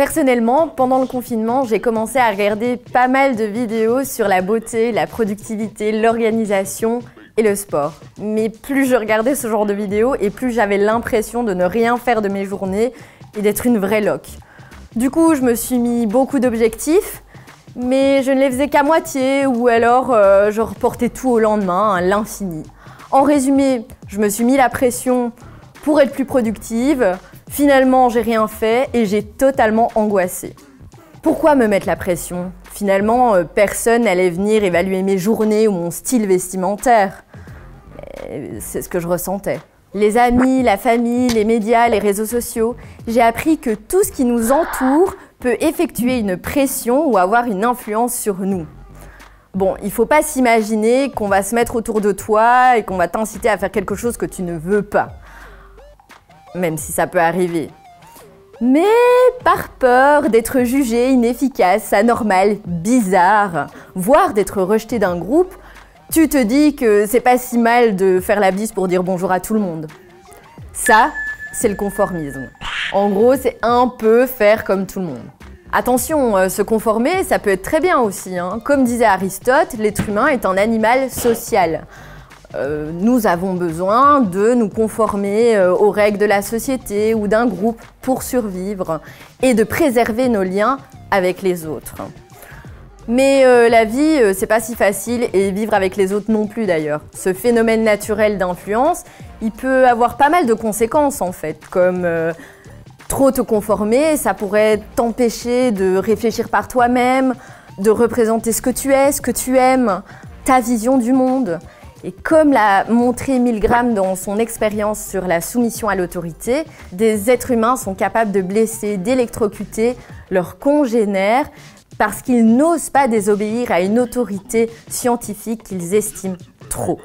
Personnellement, pendant le confinement, j'ai commencé à regarder pas mal de vidéos sur la beauté, la productivité, l'organisation et le sport. Mais plus je regardais ce genre de vidéos et plus j'avais l'impression de ne rien faire de mes journées et d'être une vraie loque. Du coup, je me suis mis beaucoup d'objectifs, mais je ne les faisais qu'à moitié ou alors je reportais tout au lendemain, à l'infini. En résumé, je me suis mis la pression pour être plus productive. Finalement, j'ai rien fait et j'ai totalement angoissé. Pourquoi me mettre la pression? Finalement, personne n'allait venir évaluer mes journées ou mon style vestimentaire. C'est ce que je ressentais. Les amis, la famille, les médias, les réseaux sociaux, j'ai appris que tout ce qui nous entoure peut effectuer une pression ou avoir une influence sur nous. Bon, il ne faut pas s'imaginer qu'on va se mettre autour de toi et qu'on va t'inciter à faire quelque chose que tu ne veux pas. Même si ça peut arriver. Mais par peur d'être jugé inefficace, anormal, bizarre, voire d'être rejeté d'un groupe, tu te dis que c'est pas si mal de faire la bise pour dire bonjour à tout le monde. Ça, c'est le conformisme. En gros, c'est un peu faire comme tout le monde. Attention, se conformer, ça peut être très bien aussi, hein. Comme disait Aristote, l'être humain est un animal social. Nous avons besoin de nous conformer aux règles de la société ou d'un groupe pour survivre et de préserver nos liens avec les autres. Mais la vie, c'est pas si facile et vivre avec les autres non plus d'ailleurs. Ce phénomène naturel d'influence, il peut avoir pas mal de conséquences en fait, comme trop te conformer, ça pourrait t'empêcher de réfléchir par toi-même, de représenter ce que tu es, ce que tu aimes, ta vision du monde. Et comme l'a montré Milgram dans son expérience sur la soumission à l'autorité, des êtres humains sont capables de blesser, d'électrocuter leurs congénères parce qu'ils n'osent pas désobéir à une autorité scientifique qu'ils estiment trop.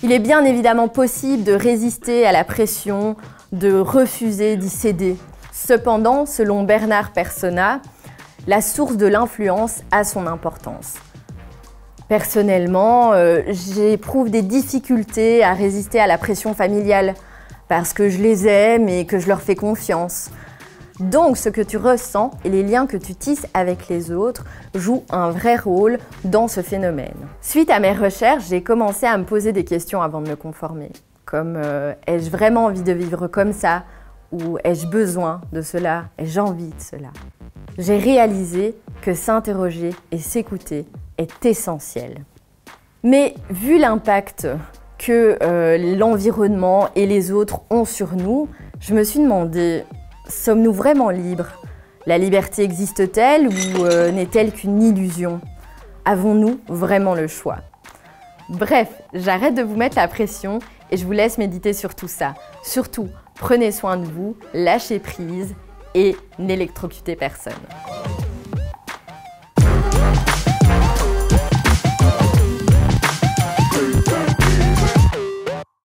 Il est bien évidemment possible de résister à la pression, de refuser d'y céder. Cependant, selon Bernard Persona, la source de l'influence a son importance. Personnellement, j'éprouve des difficultés à résister à la pression familiale parce que je les aime et que je leur fais confiance. Donc, ce que tu ressens et les liens que tu tisses avec les autres jouent un vrai rôle dans ce phénomène. Suite à mes recherches, j'ai commencé à me poser des questions avant de me conformer. Comme ai-je vraiment envie de vivre comme ça? Ou ai-je besoin de cela? Ai-je envie de cela? J'ai réalisé que s'interroger et s'écouter est essentiel. Mais vu l'impact que l'environnement et les autres ont sur nous, je me suis demandé, sommes-nous vraiment libres? La liberté existe-t-elle ou n'est-elle qu'une illusion? Avons-nous vraiment le choix? Bref, j'arrête de vous mettre la pression et je vous laisse méditer sur tout ça. Surtout, prenez soin de vous, lâchez prise et n'électrocutez personne.